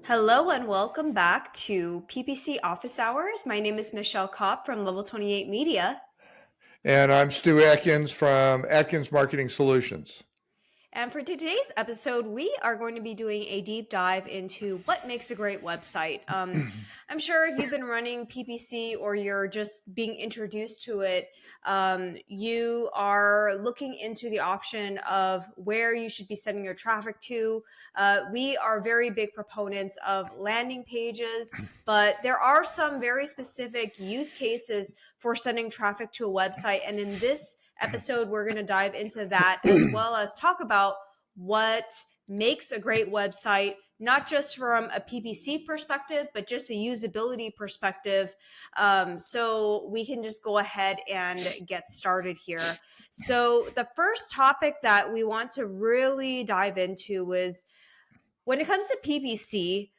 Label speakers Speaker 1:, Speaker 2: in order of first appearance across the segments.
Speaker 1: Hello and welcome back to PPC Office Hours. My name is Michelle Kop from Level 28 Media.
Speaker 2: And I'm Stu Atkins from Atkins Marketing Solutions.
Speaker 1: And for today's episode, we are going to be doing a deep dive into what makes a great website. I'm sure if you've been running PPC or you're just being introduced to it, you are looking into the option of where you should be sending your traffic to. We are very big proponents of landing pages, but there are some very specific use cases for sending traffic to a website. And in this episode, we're going to dive into that as well as talk about what makes a great website, not just from a PPC perspective, but just a usability perspective. So we can just go ahead and get started here. So the first topic that we want to really dive into is when it comes to PPC,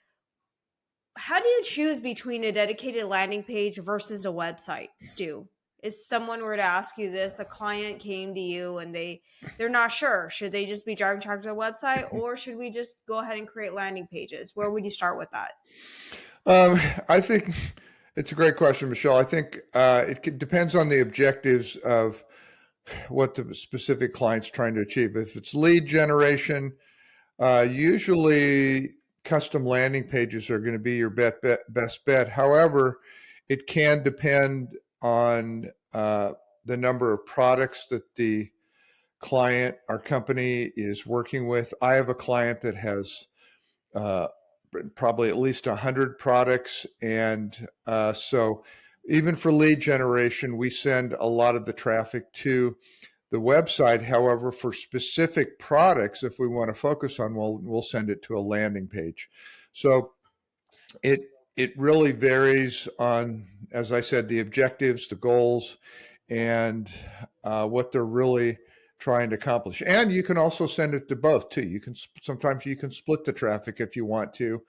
Speaker 1: how do you choose between a dedicated landing page versus a website, Stu? If someone were to ask you this, a client came to you and they're not sure, should they just be driving traffic to the website or should we just go ahead and create landing pages? Where would you start with that?
Speaker 2: I think it's a great question, Michelle. I think depends on the objectives of what the specific client's trying to achieve. If it's lead generation, usually custom landing pages are going to be your best bet. However, it can depend on the number of products that the client, our company is working with. I have a client that has uh, probably at least 100 products. And so even for lead generation, we send a lot of the traffic to the website. However, for specific products, if we want to focus on, we'll send it to a landing page. So it really varies on, as I said, the objectives, the goals, and what they're really trying to accomplish. And you can also send it to both too. You can sometimes you can split the traffic if you want to,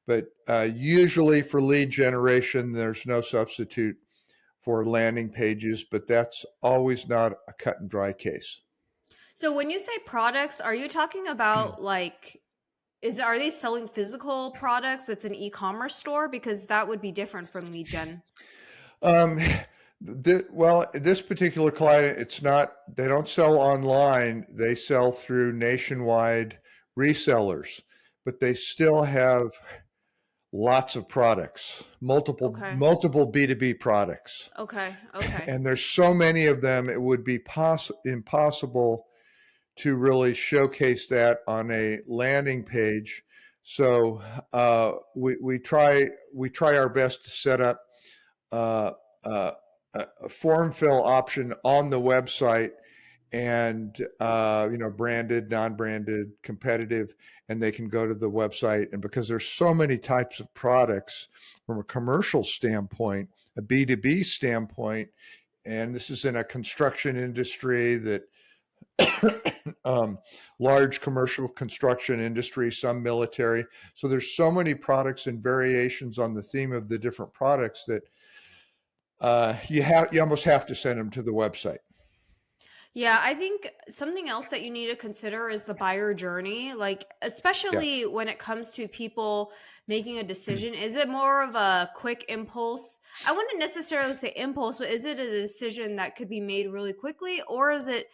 Speaker 2: but usually for lead generation, there's no substitute for landing pages. But that's always not a cut and dry case.
Speaker 1: So when you say products, are you talking about like is are they selling physical products? It's an e-commerce store because that would be different from lead gen.
Speaker 2: Um, well, this particular client, it's not, they don't sell online. They sell through nationwide resellers, but they still have lots of products,
Speaker 1: Okay.
Speaker 2: multiple B2B products.
Speaker 1: Okay. Okay.
Speaker 2: And there's so many of them, it would be impossible to really showcase that on a landing page. So we try our best to set up uh, uh, a form fill option on the website, and branded, non-branded, competitive, and they can go to the website. And because there's so many types of products from a commercial standpoint, a B2B standpoint, and this is in a construction industry that large commercial construction industry, some military. So there's so many products and variations on the theme of the different products that you almost have to send them to the website.
Speaker 1: Yeah, I think something else that you need to consider is the buyer journey. Like,
Speaker 2: Yeah.
Speaker 1: especially when it comes to people making a decision, is it more of a quick impulse? I wouldn't necessarily say impulse, but is it a decision that could be made really quickly? Or is it,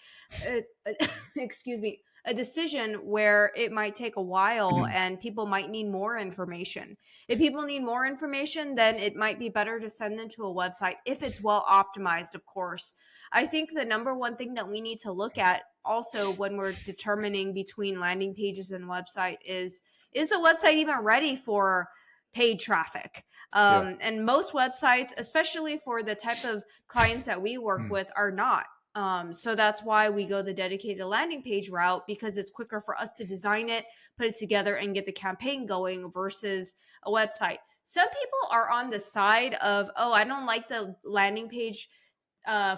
Speaker 1: excuse me, a decision where it might take a while and people might need more information? If people need more information, then it might be better to send them to a website if it's well optimized, of course. I think the number one thing that we need to look at also when we're determining between landing pages and website is the website even ready for paid traffic?
Speaker 2: Yeah.
Speaker 1: And most websites, especially for the type of clients that we work with, are not. So that's why we go the dedicated landing page route because it's quicker for us to design it, put it together, and get the campaign going versus a website. Some people are on the side of, oh, I don't like the landing page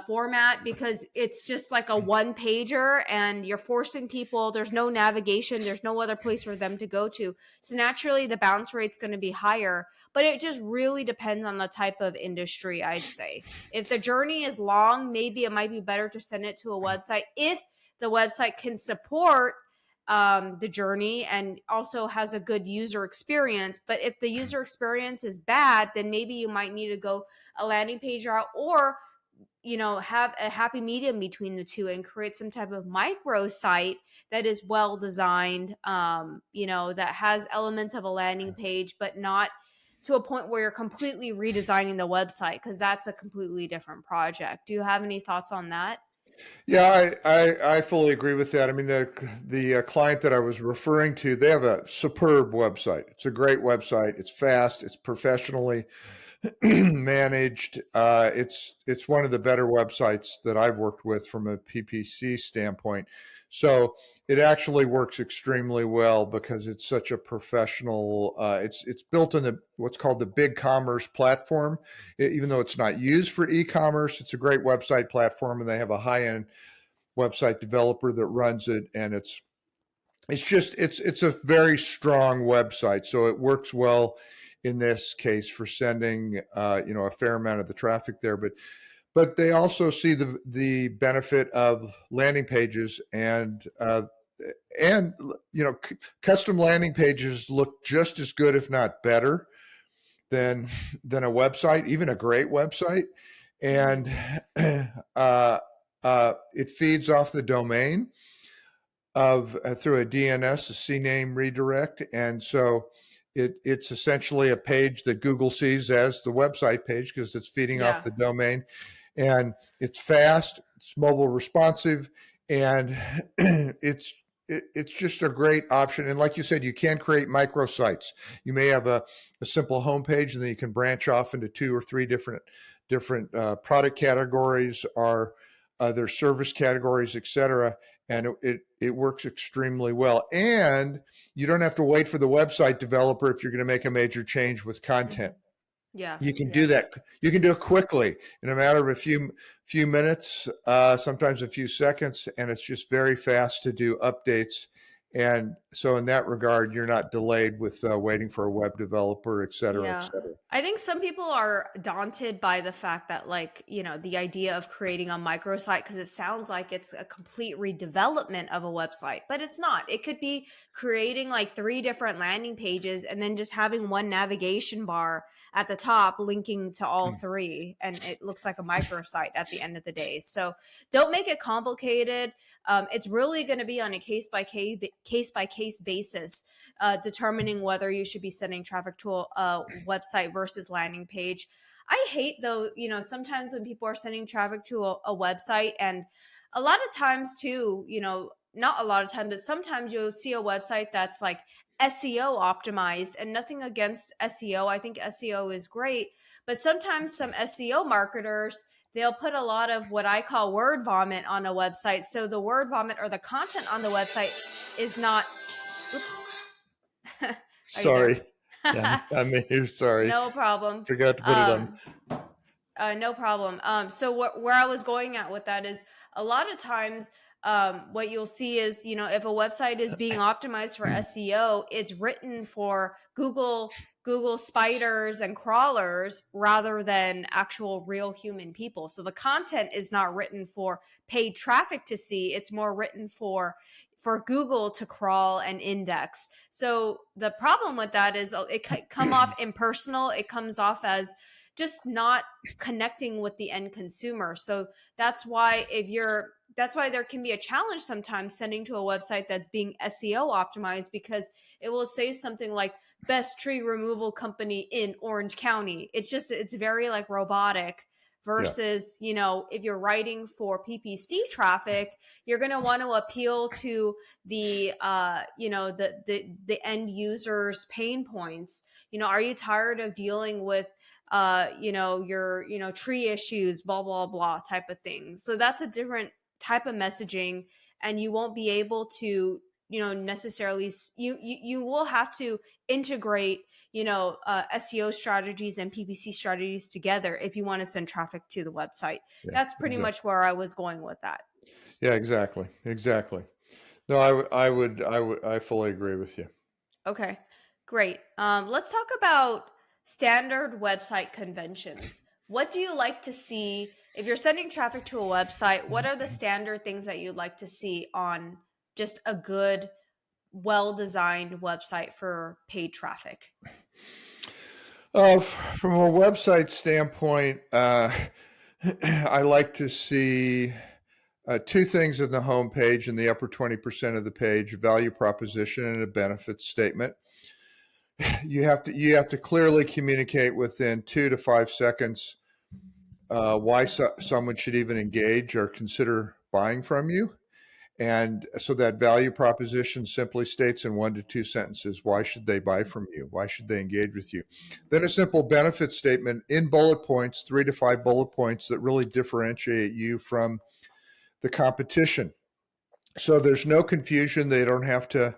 Speaker 1: format because it's just like a one pager and you're forcing people. There's no navigation. There's no other place for them to go to. So naturally, the bounce rate's going to be higher. But it just really depends on the type of industry, I'd say. If the journey is long, maybe it might be better to send it to a website if the website can support the journey and also has a good user experience. But if the user experience is bad, then maybe you might need to go a landing page route, or have a happy medium between the two and create some type of micro site that is well designed, that has elements of a landing page, but not to a point where you're completely redesigning the website, because that's a completely different project. Do you have any thoughts on that?
Speaker 2: Yeah, I fully agree with that. I mean, the client that I was referring to, they have a superb website. It's a great website. It's fast. It's professionally managed. It's one of the better websites that I've worked with from a PPC standpoint. So it actually works extremely well because it's such a professional. It's built in what's called the Big Commerce platform. Even though it's not used for e-commerce, it's a great website platform, and they have a high-end website developer that runs it, and it's a very strong website, so it works well in this case for sending a fair amount of the traffic there. But they also see the benefit of landing pages, and custom landing pages look just as good, if not better, than a website, even a great website. And
Speaker 1: Mm-hmm.
Speaker 2: it feeds off the domain of through a DNS, a CNAME redirect, and so it's essentially a page that Google sees as the website page because it's feeding off
Speaker 1: Yeah.
Speaker 2: the domain, and it's fast, it's mobile responsive, and it's just a great option. And like you said, you can create microsites. You may have a simple homepage, and then you can branch off into two or three different product categories, or their service categories, etc. And it works extremely well. And you don't have to wait for the website developer if you're going to make a major change with
Speaker 1: Mm-hmm.
Speaker 2: content.
Speaker 1: Yeah.
Speaker 2: You can do
Speaker 1: Yeah.
Speaker 2: that. You can do it quickly in a matter of a few minutes, sometimes a few seconds, and it's just very fast to do updates. And so, in that regard, you're not delayed with waiting for a web developer, et cetera, et
Speaker 1: Yeah.
Speaker 2: cetera.
Speaker 1: I think some people are daunted by the fact that, like, the idea of creating a microsite, because it sounds like it's a complete redevelopment of a website, but it's not. It could be creating like three different landing pages and then just having one navigation bar at the top linking to all three. And it looks like a microsite at the end of the day. So don't make it complicated. It's really going to be on a case by case basis, determining whether you should be sending traffic to a website versus landing page. I hate, though, sometimes when people are sending traffic to a website, and a lot of times too, not a lot of times, but sometimes you'll see a website that's like SEO optimized, and nothing against SEO. I think SEO is great, but sometimes some SEO marketers, they'll put a lot of what I call word vomit on a website. So the word vomit or the content on the website is not, oops, are you there?
Speaker 2: Sorry. Yeah, I'm here. Sorry.
Speaker 1: No problem.
Speaker 2: Forgot to put it on.
Speaker 1: Um, no problem. So where I was going at with that is, a lot of times, what you'll see is, if a website is being optimized for SEO, it's written for Google spiders and crawlers rather than actual real human people. So the content is not written for paid traffic to see. It's more written for Google to crawl and index. So the problem with that is, it come off impersonal. It comes off as just not connecting with the end consumer. So that's why there can be a challenge sometimes sending to a website that's being SEO optimized, because it will say something like best tree removal company in Orange County. It's very like robotic,
Speaker 2: Yeah.
Speaker 1: versus, if you're writing for PPC traffic, you're going to want to appeal to the end users pain points. Are you tired of dealing with your tree issues, blah blah blah type of thing? So that's a different type of messaging, and you won't be able to necessarily you will have to integrate SEO strategies and PPC strategies together if you want to send traffic to the website.
Speaker 2: Yeah.
Speaker 1: That's pretty
Speaker 2: Exactly.
Speaker 1: much where I was going with that.
Speaker 2: Yeah. Exactly. Exactly. No, I fully agree with you.
Speaker 1: Okay, great. Let's talk about standard website conventions. What do you like to see if you're sending traffic to a website? What are the standard things that you'd like to see on just a good well-designed website for paid traffic?
Speaker 2: From a website standpoint, I like to see two things in the home page in the upper 20% of the page: value proposition and a benefit statement. You have to clearly communicate within 2 to 5 seconds why someone should even engage or consider buying from you. And so that value proposition simply states in 1 to 2 sentences, why should they buy from you? Why should they engage with you? Then a simple benefit statement in bullet points, 3 to 5 bullet points that really differentiate you from the competition. So there's no confusion. They don't have to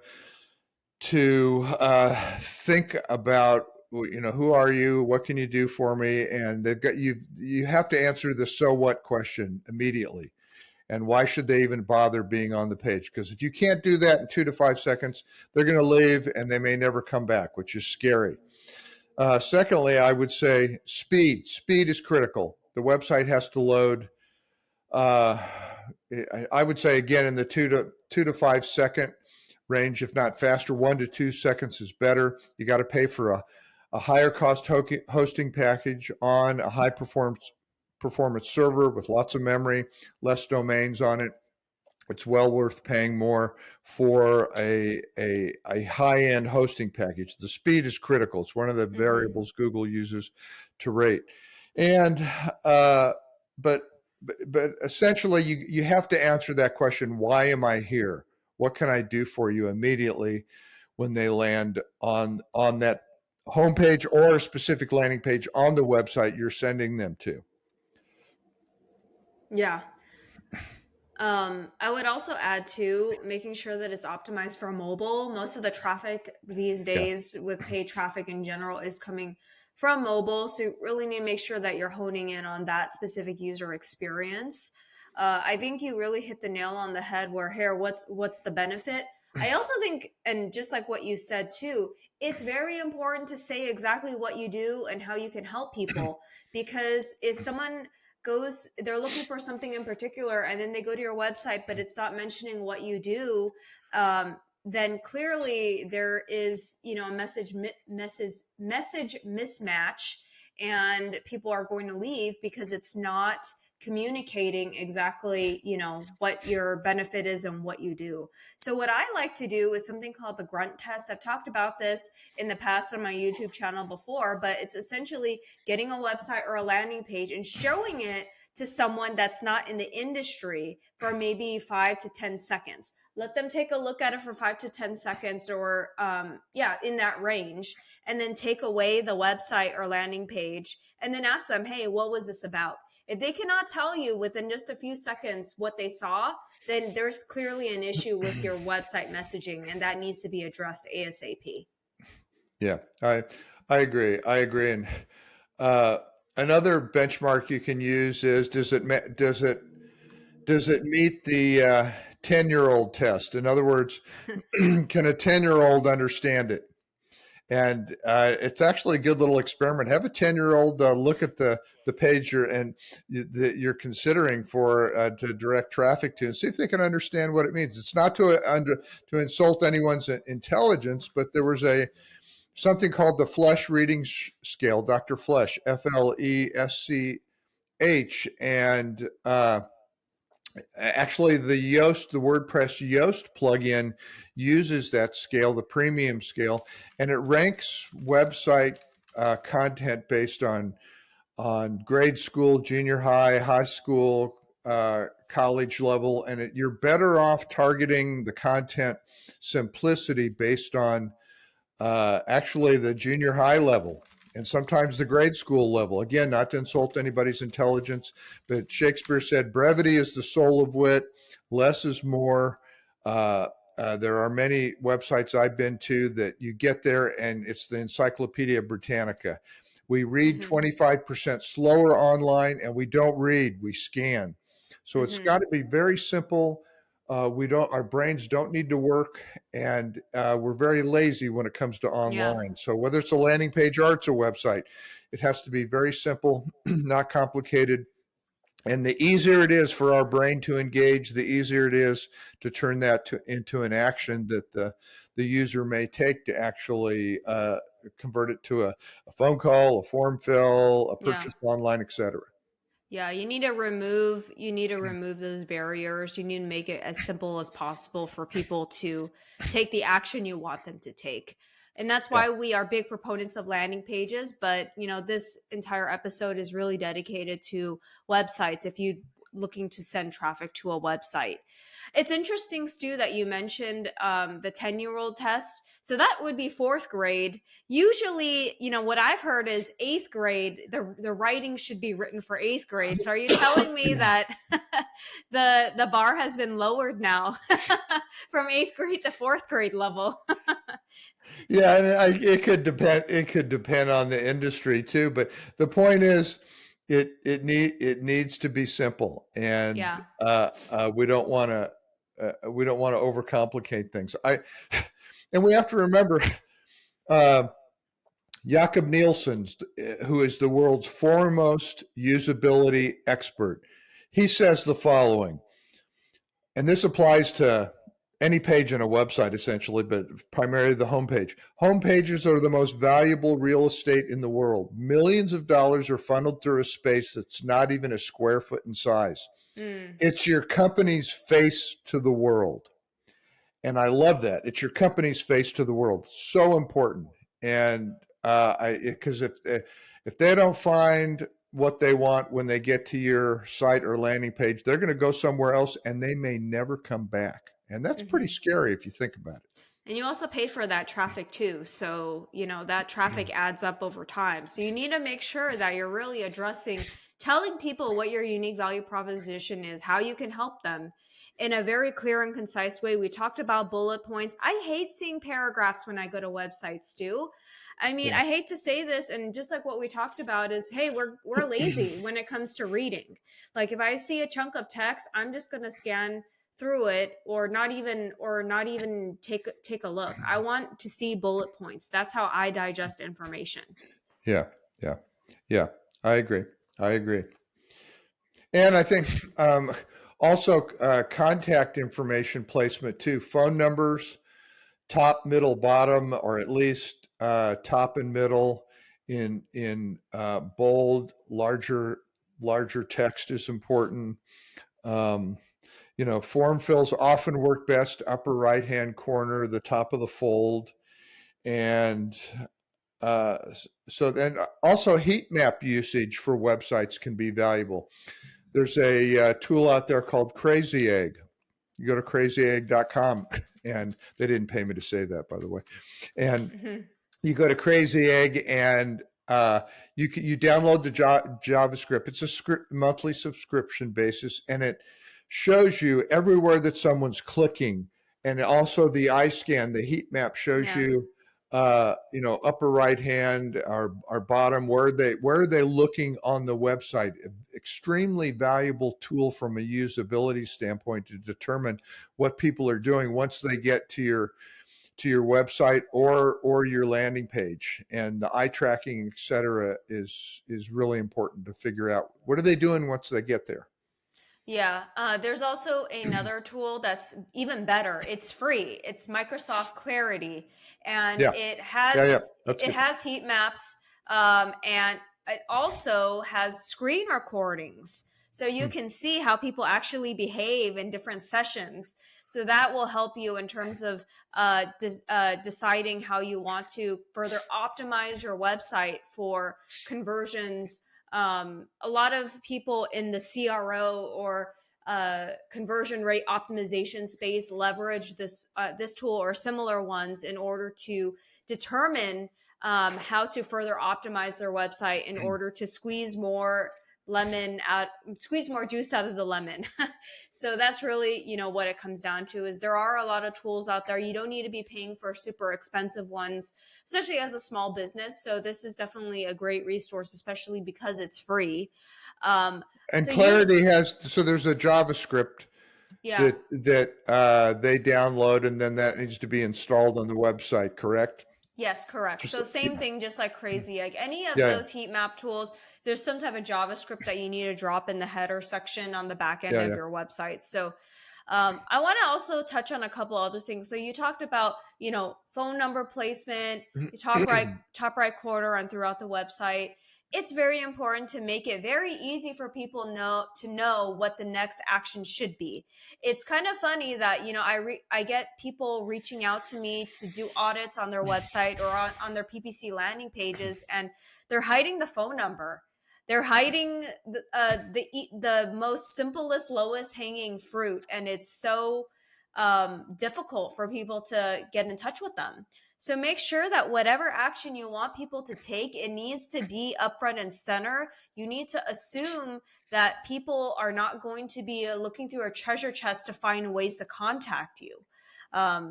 Speaker 2: think about, who are you, what can you do for me, and you have to answer the so what question immediately. And why should they even bother being on the page? Because if you can't do that in 2 to 5 seconds, they're going to leave and they may never come back, which is scary. Secondly, I would say speed. Speed is critical. The website has to load. Uh, I would say again in the 2 to 5 second range, if not faster. 1 to 2 seconds is better. You got to pay for a higher cost hosting package on a high performance server with lots of memory, less domains on it. It's well worth paying more for a high end hosting package. The speed is critical. It's one of the
Speaker 1: Mm-hmm.
Speaker 2: variables Google uses to rate. And uh, but but essentially, you have to answer that question: why am I here? What can I do for you immediately when they land on that homepage or a specific landing page on the website you're sending them to?
Speaker 1: Yeah. I would also add to making sure that it's optimized for mobile. Most of the traffic these
Speaker 2: Yeah.
Speaker 1: days with paid traffic in general is coming from mobile. So you really need to make sure that you're honing in on that specific user experience. I think you really hit the nail on the head where here, what's the benefit? I also think, and just like what you said too, it's very important to say exactly what you do and how you can help people. Because if someone they're looking for something in particular and then they go to your website but it's not mentioning what you do, then clearly there is, a message mismatch, and people are going to leave because it's not communicating exactly, what your benefit is and what you do. So what I like to do is something called the grunt test. I've talked about this in the past on my YouTube channel before, but it's essentially getting a website or a landing page and showing it to someone that's not in the industry for maybe 5 to 10 seconds. Let them take a look at it for 5 to 10 seconds, or yeah, in that range, and then take away the website or landing page and then ask them, hey, what was this about? If they cannot tell you within just a few seconds what they saw, then there's clearly an issue with your website messaging, and that needs to be addressed ASAP.
Speaker 2: Yeah, I agree. I agree. And uh, another benchmark you can use is does it meet the 10-year old test? In other words, can a 10-year old understand it? And it's actually a good little experiment. Have a 10-year-old look at the page that you're considering for to direct traffic to, and see if they can understand what it means. It's not to insult anyone's intelligence, but there was a something called the Flesch reading scale, Dr. Flesch, Flesch, and actually the WordPress Yoast plugin uses that scale, the premium scale, and it ranks website content based on grade school, junior high, high school, college level, and you're better off targeting the content simplicity based on actually the junior high level and sometimes the grade school level. Again, not to insult anybody's intelligence, but Shakespeare said, brevity is the soul of wit, less is more. There are many websites I've been to that you get there and it's the Encyclopedia Britannica. We read
Speaker 1: Mm-hmm.
Speaker 2: 25% slower online and we don't read, we scan. So it's got
Speaker 1: Mm-hmm.
Speaker 2: to be very simple. Our brains don't need to work, and we're very lazy when it comes to
Speaker 1: Yeah.
Speaker 2: online. So whether it's a landing page or it's a website, it has to be very simple, not complicated. And the easier it is for our brain to engage, the easier it is to turn that into an action that the user may take to actually convert it to a phone call, a form fill, a
Speaker 1: Yeah.
Speaker 2: purchase online, etc.
Speaker 1: Yeah, you need to remove those barriers. You need to make it as simple as possible for people to take the action you want them to take. And that's
Speaker 2: Yeah,
Speaker 1: why we are big proponents of landing pages, but this entire episode is really dedicated to websites if you looking to send traffic to a website. It's interesting, Stu, that you mentioned the 10-year-old test. So that would be fourth grade. Usually, what I've heard is eighth grade, the writing should be written for eighth grade. So are you telling me that the bar has been lowered now from eighth grade to fourth grade level?
Speaker 2: yeah, and it could depend. It could depend on the industry too. But the point is, it needs to be simple, and
Speaker 1: Yeah.
Speaker 2: we don't want to overcomplicate things. And we have to remember, uh, Jakob Nielsen, who is the world's foremost usability expert, he says the following, and this applies to any page on a website essentially, but primarily the homepage. Homepages are the most valuable real estate in the world. Millions of dollars are funneled through a space that's not even a square foot in size.
Speaker 1: Mm.
Speaker 2: It's your company's face to the world. And I love that. It's your company's face to the world. So important. And because if they don't find what they want when they get to your site or landing page, they're going to go somewhere else, and they may never come back. And that's pretty
Speaker 1: Hmm.
Speaker 2: scary if you think about it.
Speaker 1: And you also pay for that traffic too. So, that traffic adds up over time. So you need to make sure that you're really addressing, telling people what your unique value proposition is, how you can help them in a very clear and concise way. We talked about bullet points. I hate seeing paragraphs when I go to websites, Stu. I mean,
Speaker 2: Yeah.
Speaker 1: I hate to say this, and just like what we talked about is, hey, we're lazy when it comes to reading. Like if I see a chunk of text, I'm just gonna scan through it or not even take a look. I want to see bullet points. That's how I digest information.
Speaker 2: Yeah. Yeah. Yeah. I agree. I agree. And I think also contact information placement too, phone numbers, top, middle, bottom, or at least top and middle in bold, larger text is important. Um, form fills often work best upper right hand corner, the top of the fold, and uh, so then also heat map usage for websites can be valuable. There's a tool out there called Crazy Egg. You go to crazyegg.com, and they didn't pay me to say that, by the way. And
Speaker 1: Mhm.
Speaker 2: you go to Crazy Egg, and you download the JavaScript. It's a monthly subscription basis, and it shows you everywhere that someone's clicking, and also the eye scan, the heat map shows
Speaker 1: Yeah.
Speaker 2: you. Upper right hand or bottom, where are they looking on the website? Extremely valuable tool from a usability standpoint to determine what people are doing once they get to your website or your landing page, and the eye tracking, et cetera, is really important to figure out what are they doing once they get there.
Speaker 1: Yeah, there's also another tool that's even better. It's free. It's Microsoft Clarity, and
Speaker 2: Yeah, yeah, that's
Speaker 1: it
Speaker 2: good.
Speaker 1: has heat maps, and it also has screen recordings, so you
Speaker 2: Hmm.
Speaker 1: can see how people actually behave in different sessions. So that will help you in terms of deciding how you want to further optimize your website for conversions. A lot of people in the CRO or conversion rate optimization space leverage this tool or similar ones in order to determine how to further optimize their website in order to squeeze more juice out of the lemon. So that's really what it comes down to is there are a lot of tools out there. You don't need to be paying for super expensive ones, especially as a small business. So this is definitely a great resource, especially because it's free. Um,
Speaker 2: And
Speaker 1: so you,
Speaker 2: Clarity has, so there's a JavaScript
Speaker 1: yeah,
Speaker 2: that they download, and then that needs to be installed on the website, correct?
Speaker 1: yes, correct.
Speaker 2: Just
Speaker 1: So same thing, just like Crazy Egg. Any of
Speaker 2: yeah,
Speaker 1: those heat map tools, there's some type of JavaScript that you need to drop in the header section on the back end
Speaker 2: yeah,
Speaker 1: of
Speaker 2: yeah.
Speaker 1: your website. So I want to also touch on a couple other things. So you talked about, phone number placement, your top right corner and throughout the website. It's very important to make it very easy for people to know what the next action should be. It's kind of funny that, I get people reaching out to me to do audits on their website or on their PPC landing pages, and they're hiding the phone number. They're hiding the most simplest, lowest hanging fruit, and it's so difficult for people to get in touch with them. So make sure that whatever action you want people to take, it needs to be upfront and center. You need to assume that people are not going to be looking through a treasure chest to find ways to contact you.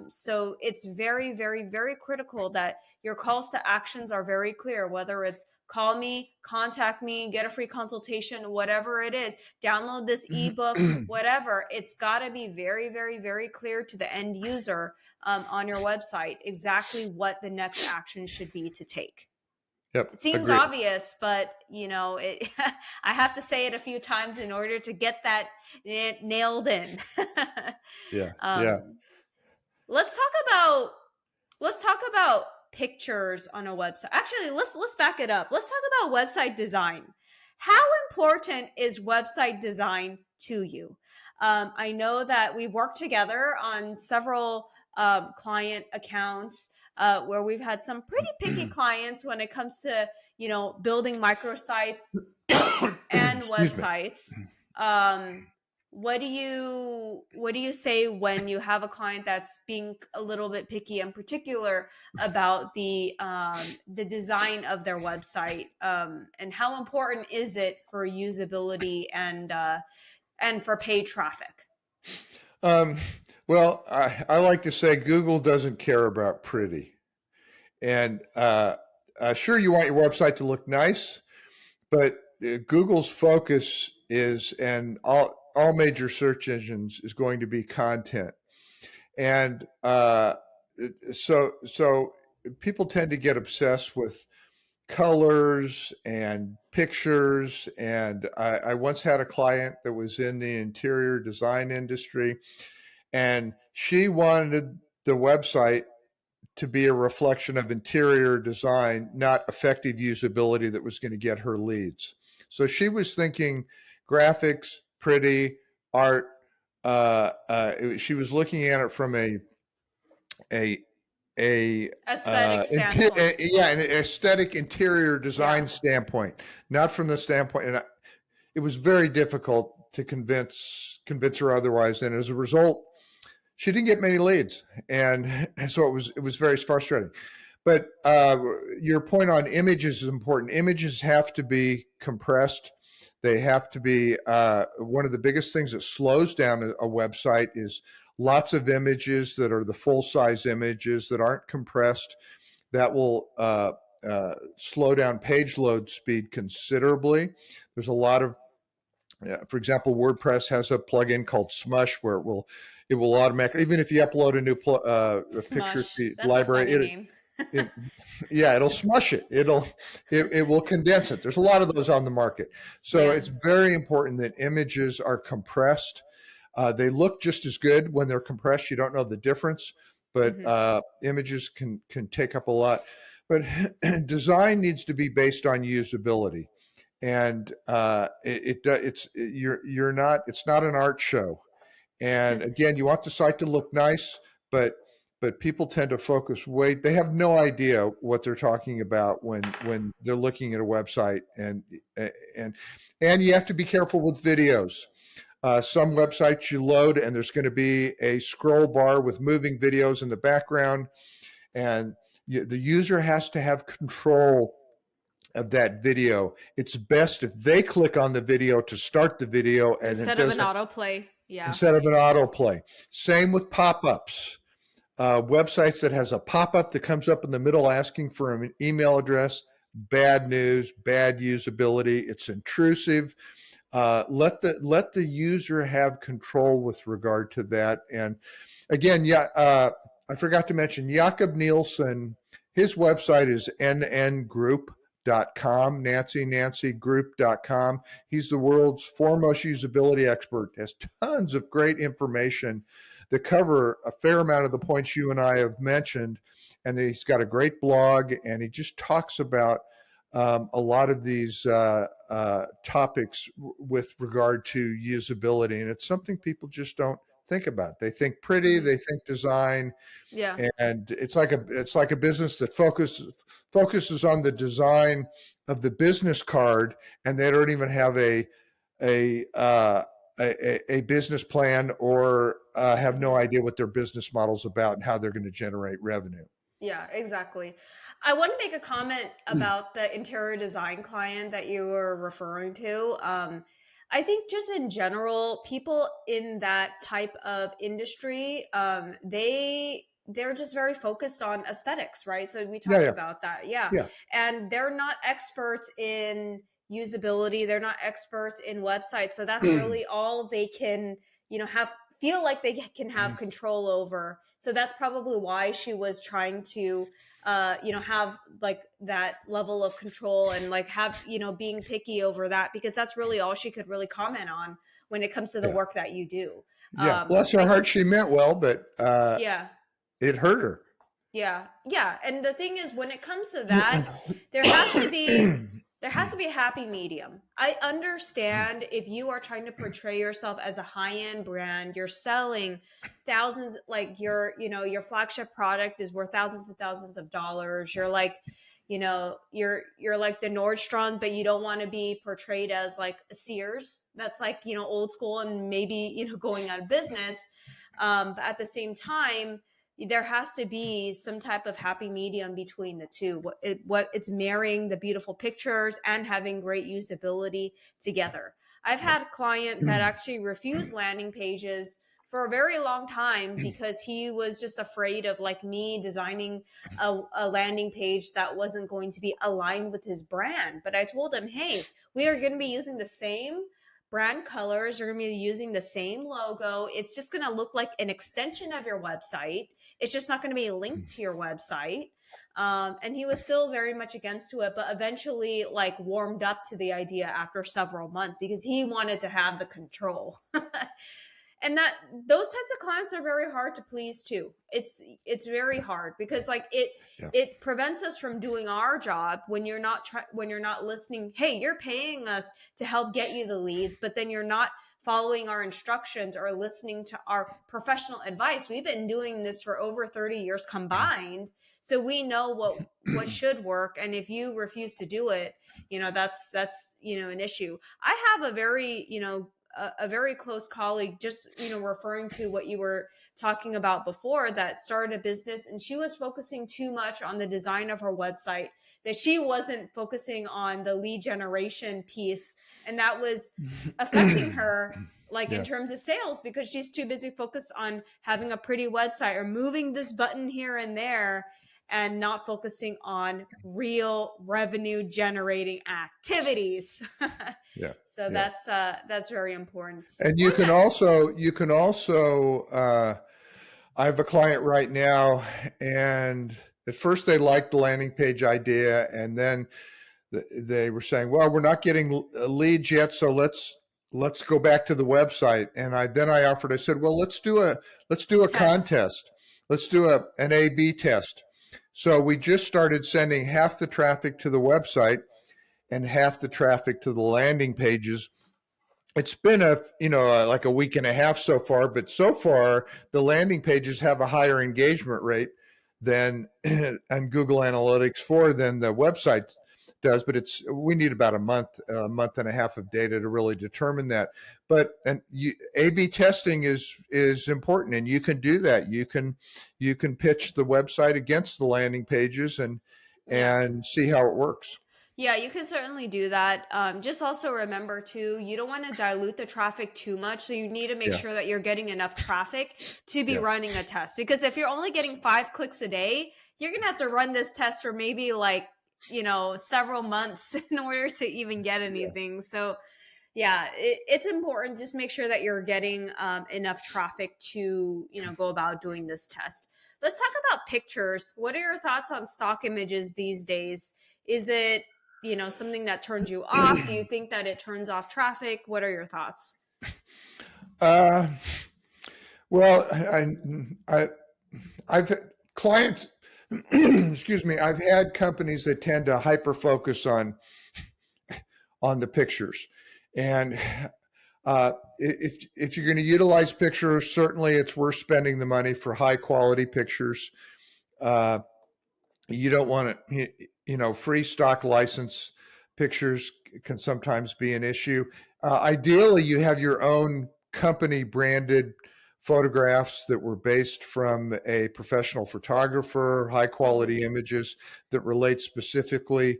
Speaker 1: So it's very, very, very critical that your calls to actions are very clear, whether it's call me, contact me, get a free consultation, whatever it is, download this ebook, whatever. It's got to be very, very, very clear to the end user on your website exactly what the next action should be to take.
Speaker 2: Yep,
Speaker 1: It seems
Speaker 2: agreed.
Speaker 1: obvious, but I have to say it a few times in order to get that nailed in.
Speaker 2: Yeah, yeah.
Speaker 1: um, let's talk about pictures on a website. Actually, let's back it up. Let's talk about website design. How important is website design to you? I know that we've worked together on several client accounts where we've had some pretty picky clients when it comes to building microsites and
Speaker 2: Excuse me.
Speaker 1: websites. Um, what do you say when you have a client that's being a little bit picky, in particular about the design of their website, and how important is it for usability and for paid traffic?
Speaker 2: Um, well, I like to say Google doesn't care about pretty. And sure, you want your website to look nice, but Google's focus is, and all major search engines is going to be content. And so people tend to get obsessed with colors and pictures. And I once had a client that was in the interior design industry, and she wanted the website to be a reflection of interior design, not effective usability that was going to get her leads. So she was thinking graphics, pretty, art. She was looking at it from a
Speaker 1: Aesthetic standpoint.
Speaker 2: yeah, an aesthetic interior design
Speaker 1: Yeah.
Speaker 2: standpoint, not from the standpoint. And it was very difficult to convince her otherwise. And as a result, she didn't get many leads, and so it was very frustrating. But your point on images is important. Images have to be compressed. They have to be one of the biggest things that slows down a website is lots of images that are the full size images that aren't compressed. That will slow down page load speed considerably. There's a lot of for example, WordPress has a plugin called Smush where it will automatically, even if you upload a picture to
Speaker 1: Smush.
Speaker 2: the
Speaker 1: That's a
Speaker 2: library,
Speaker 1: funny name.
Speaker 2: it yeah, it'll smush it. It will condense it. There's a lot of those on the market, so
Speaker 1: Yeah.
Speaker 2: it's very important that images are compressed. They look just as good when they're compressed. You don't know the difference, but
Speaker 1: Hmm.
Speaker 2: images can take up a lot. But design needs to be based on usability, and you're not, it's not an art show. And again, you want the site to look nice, but people tend to focus way, they have no idea what they're talking about when they're looking at a website. And and you have to be careful with videos. Some websites you load and there's going to be a scroll bar with moving videos in the background, and the user has to have control of that video. It's best if they click on the video to start the video and it
Speaker 1: Instead of an
Speaker 2: doesn't,
Speaker 1: autoplay. Yeah.
Speaker 2: instead of an autoplay. Same with pop-ups. Websites that has a pop-up that comes up in the middle asking for an email address, bad news, bad usability. It's intrusive. Let the user have control with regard to that. And again, yeah, I forgot to mention Jakob Nielsen. His website is NN Group. nancygroup.com, nancygroup.com. He's the world's foremost usability expert, has tons of great information that cover a fair amount of the points you and I have mentioned. And he's got a great blog, and he just talks about a lot of these topics with regard to usability. And it's something people just don't think about. They think pretty,
Speaker 1: Hmm.
Speaker 2: they think design,
Speaker 1: Yeah.
Speaker 2: and it's like a business that focuses on the design of the business card, and they don't even have a uh, a business plan, or have no
Speaker 1: Hmm.
Speaker 2: idea what their business model is about and how they're going to generate revenue.
Speaker 1: Yeah, exactly. I want to make a comment about the interior design client that you were referring to. I think just in general, people in that type of industry, they're just very focused on aesthetics, right? So we
Speaker 2: Yeah,
Speaker 1: talked
Speaker 2: yeah,
Speaker 1: about that, yeah.
Speaker 2: yeah.
Speaker 1: And they're not experts in usability. They're not experts in websites. So that's really all they can, have feel like they can have control over. So that's probably why she was trying to have like that level of control and like have, being picky over that, because that's really all she could really comment on when it comes to the
Speaker 2: Yeah,
Speaker 1: work that you do.
Speaker 2: yeah. Bless her
Speaker 1: I
Speaker 2: heart, she meant well, but
Speaker 1: Yeah.
Speaker 2: it hurt her.
Speaker 1: Yeah. Yeah. And the thing is, when it comes to that, there has to be there has to be a happy medium. I understand if you are trying to portray yourself as a high-end brand, you're selling thousands, like your flagship product is worth thousands and thousands of dollars. You're like, you're like the Nordstrom, but you don't want to be portrayed as like a Sears. That's like, old school and maybe, going out of business. But at the same time, there has to be some type of happy medium between the two. What it's marrying the beautiful pictures and having great usability together. I've had a client that actually refused landing pages for a very long time because he was just afraid of like me designing a landing page that wasn't going to be aligned with his brand. But I told him, hey, we are going to be using the same brand colors. You're going to be using the same logo. It's just going to look like an extension of your website. It's just not going to be linked to your website. And he was still very much against to it, but eventually like warmed up to the idea after several months because he wanted to have the control. And that those types of clients are very hard to please too. It's very hard because like
Speaker 2: Yeah.
Speaker 1: it prevents us from doing our job when when you're not listening. Hey, you're paying us to help get you the leads, but then you're not following our instructions or listening to our professional advice. We've been doing this for over 30 years combined, so we know what should work, and if you refuse to do it, that's an issue. I have a very, a very close colleague, just referring to what you were talking about before, that started a business and she was focusing too much on the design of her website, that she wasn't focusing on the lead generation piece, and that was affecting her like in
Speaker 2: Yeah.
Speaker 1: terms of sales because she's too busy focused on having a pretty website or moving this button here and there and not focusing on real revenue generating activities.
Speaker 2: Yeah.
Speaker 1: So
Speaker 2: Yeah.
Speaker 1: that's very important.
Speaker 2: And you
Speaker 1: One
Speaker 2: can
Speaker 1: that
Speaker 2: also I have a client right now, and at first they liked the landing page idea, and then they were saying, "Well, we're not getting leads yet, so let's go back to the website." And I offered. I said, "Well, let's do a
Speaker 1: test.
Speaker 2: contest. Let's do an A/B test." So we just started sending half the traffic to the website and half the traffic to the landing pages. It's been like a week and a half so far, but so far the landing pages have a higher engagement rate than on Google Analytics 4 than the website does. But we need about a month and a half of data to really determine that. But A/B testing is important, and you can do that. You can pitch the website against the landing pages and
Speaker 1: Yeah.
Speaker 2: see how it works.
Speaker 1: Yeah, you can certainly do that. Just also remember too, you don't want to dilute the traffic too much. So you need to make
Speaker 2: Yeah,
Speaker 1: sure that you're getting enough traffic to be
Speaker 2: yeah,
Speaker 1: running a test. Because if you're only getting 5 clicks a day, you're gonna have to run this test for maybe like, several months in order to even get
Speaker 2: yeah.
Speaker 1: anything. So yeah, it's important. Just make sure that you're getting enough traffic to, go about doing this test. Let's talk about pictures. What are your thoughts on stock images these days? Is it something that turns you off? Do you think that it turns off traffic? What are your thoughts?
Speaker 2: Uh, well, I've clients, excuse me, I've had companies that tend to hyper focus on the pictures, and if you're going to utilize pictures, certainly it's worth spending the money for high quality pictures. Uh, you don't want to, free stock license pictures can sometimes be an issue. Ideally, you have your own company branded photographs that were based from a professional photographer, high
Speaker 1: Mhm.
Speaker 2: quality images that relate specifically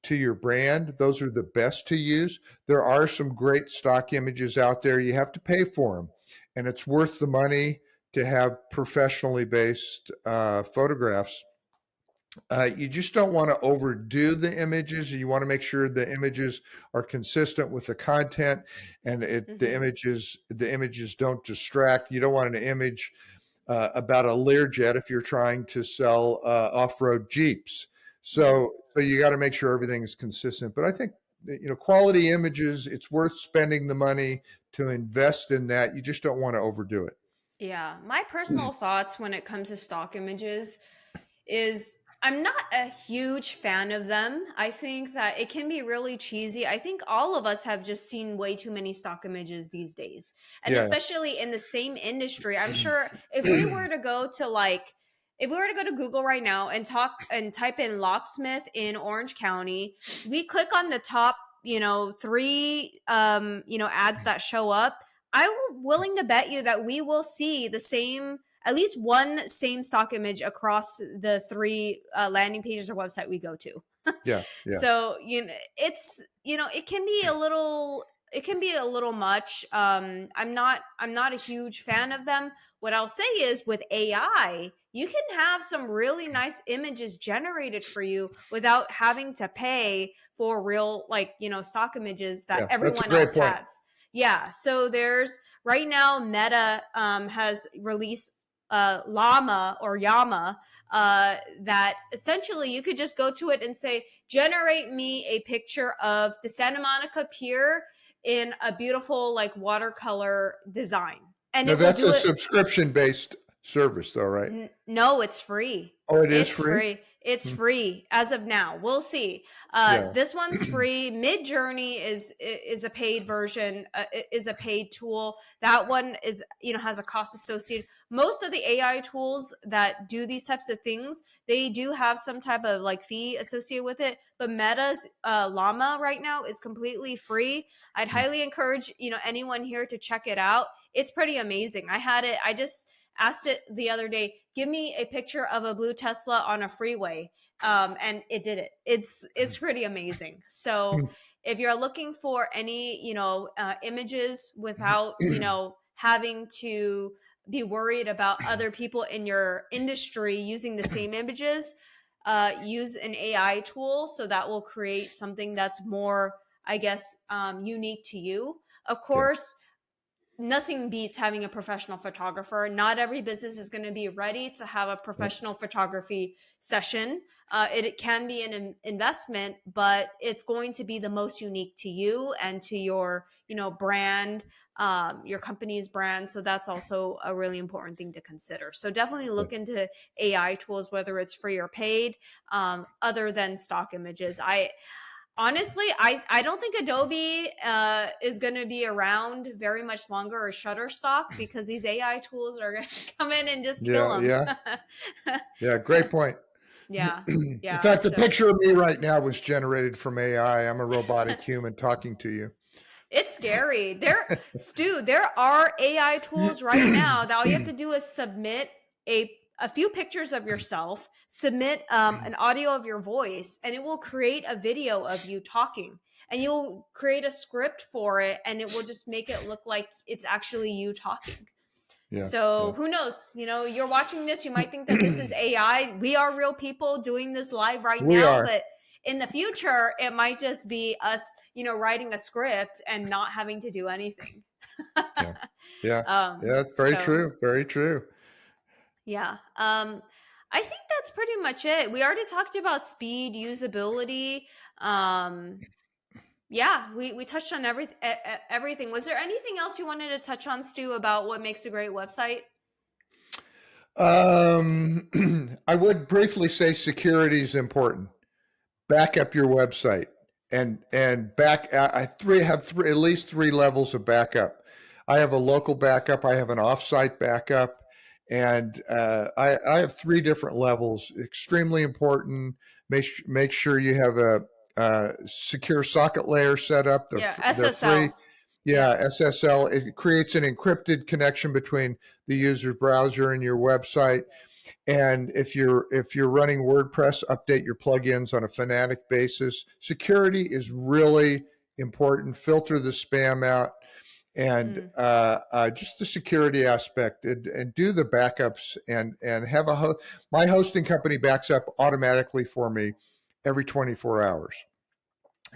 Speaker 2: to your brand. Those are the best to use. There are some great stock images out there. You have to pay for them, and it's worth the money to have professionally based photographs. You just don't want to overdo the images. You want to make sure the images are consistent with the content, and
Speaker 1: Mhm.
Speaker 2: the images don't distract. You don't want an image about a Learjet if you're trying to sell off-road Jeeps.
Speaker 1: Mhm.
Speaker 2: So you got to make sure everything is consistent. But I think quality images. It's worth spending the money to invest in that. You just don't want to overdo it.
Speaker 1: Yeah, my personal thoughts when it comes to stock images is I'm not a huge fan of them. I think that it can be really cheesy. I think all of us have just seen way too many stock images these days. And
Speaker 2: Yeah.
Speaker 1: especially in the same industry, I'm sure if we were to go to if we were to go to Google right now and talk and type in locksmith in Orange County, we click on the top, three ads that show up. I'm willing to bet you that we will see the same at least one same stock image across the three landing pages or website we go to.
Speaker 2: Yeah. Yeah.
Speaker 1: So it can be a little much. I'm not a huge fan of them. What I'll say is with AI, you can have some really nice images generated for you without having to pay for real stock images that
Speaker 2: Yeah. That's a
Speaker 1: everyone
Speaker 2: great
Speaker 1: else
Speaker 2: point.
Speaker 1: has. Yeah, so there's right now Meta has released llama or yama that essentially you could just go to it and say generate me a picture of the Santa Monica Pier in a beautiful watercolor design, and
Speaker 2: Now
Speaker 1: it will
Speaker 2: that's
Speaker 1: do
Speaker 2: a
Speaker 1: it.
Speaker 2: subscription based service, though, right?
Speaker 1: No, it's free.
Speaker 2: Oh, it is
Speaker 1: It's
Speaker 2: free.
Speaker 1: free. It's
Speaker 2: Hmm.
Speaker 1: free as of now. We'll see.
Speaker 2: Yeah.
Speaker 1: This one's free. Mid Journey is a paid version. Is a paid tool. That one is has a cost associated. Most of the AI tools that do these types of things, they do have some type of fee associated with it. But Meta's Llama right now is completely free. I'd highly encourage anyone here to check it out. It's pretty amazing. I had it. I just asked it the other day, give me a picture of a blue Tesla on a freeway. And it did it. It's pretty amazing. So if you're looking for any, images without, having to be worried about other people in your industry using the same images, use an AI tool so that will create something that's more, I guess, unique to you. Of
Speaker 2: Yeah.
Speaker 1: course, nothing beats having a professional photographer. Not every business is going to be ready to have a
Speaker 2: Yeah.
Speaker 1: professional photography session. It can be an investment, but it's going to be the most unique to you and to your, brand, your company's brand. So that's also a really important thing to consider. So definitely
Speaker 2: Yeah.
Speaker 1: look into AI tools, whether it's free or paid, other than stock images. Honestly, I don't think Adobe is going to be around very much longer, or Shutterstock, because these AI tools are going to come in and just kill
Speaker 2: Yeah.
Speaker 1: them.
Speaker 2: Yeah. Yeah. Great point.
Speaker 1: Yeah,
Speaker 2: In
Speaker 1: yeah.
Speaker 2: fact, the
Speaker 1: So
Speaker 2: picture of me right now was generated from AI. I'm a robotic human talking to you.
Speaker 1: it's scary. There are AI tools right now that all you have to do is submit a few pictures of yourself, submit an audio of your voice, and it will create a video of you talking. And you'll create a script for it, and it will just make it look like it's actually you talking.
Speaker 2: Yeah.
Speaker 1: So
Speaker 2: Yeah.
Speaker 1: who knows? You're watching this, you might think that this is AI. We are real people doing this live right
Speaker 2: We
Speaker 1: now,
Speaker 2: are.
Speaker 1: but in the future, it might just be us, writing a script and not having to do anything.
Speaker 2: Yeah. Yeah. Yeah. That's very
Speaker 1: So
Speaker 2: true. Very true.
Speaker 1: yeah. I think that's pretty much it. We already talked about speed, usability. Um, yeah, we touched on everything. Was there anything else you wanted to touch on, Stu, about what makes a great website?
Speaker 2: I would briefly say security is important. Back up your website and back. I at least three levels of backup. I have a local backup. I have an offsite backup, and I have three different levels. Extremely important. Make sure you have a secure socket layer set up.
Speaker 1: Yeah,
Speaker 2: They're free.
Speaker 1: SSL.
Speaker 2: Yeah,
Speaker 1: Yeah.
Speaker 2: SSL. It creates an encrypted connection between the user browser and your website. And if you're running WordPress, update your plugins on a fanatic basis. Security is really important. Filter the spam out, and
Speaker 1: Mm.
Speaker 2: just the security aspect, and do the backups, and have my hosting company backs up automatically for me every 24 hours.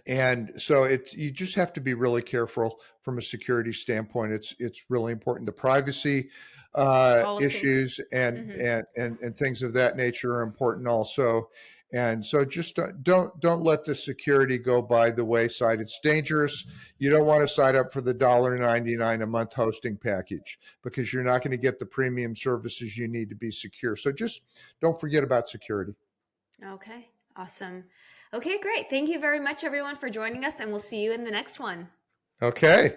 Speaker 2: And so you just have to be really careful from a security standpoint. It's really important. The privacy
Speaker 1: Policy.
Speaker 2: issues
Speaker 1: Hmm.
Speaker 2: and things of that nature are important also. And so just don't let the security go by the wayside. It's dangerous. You don't want to sign up for the $1.99 a month hosting package, because you're not going to get the premium services you need to be secure. So just don't forget about security.
Speaker 1: Okay, awesome. Okay, great. Thank you very much, everyone, for joining us, and we'll see you in the next one.
Speaker 2: Okay.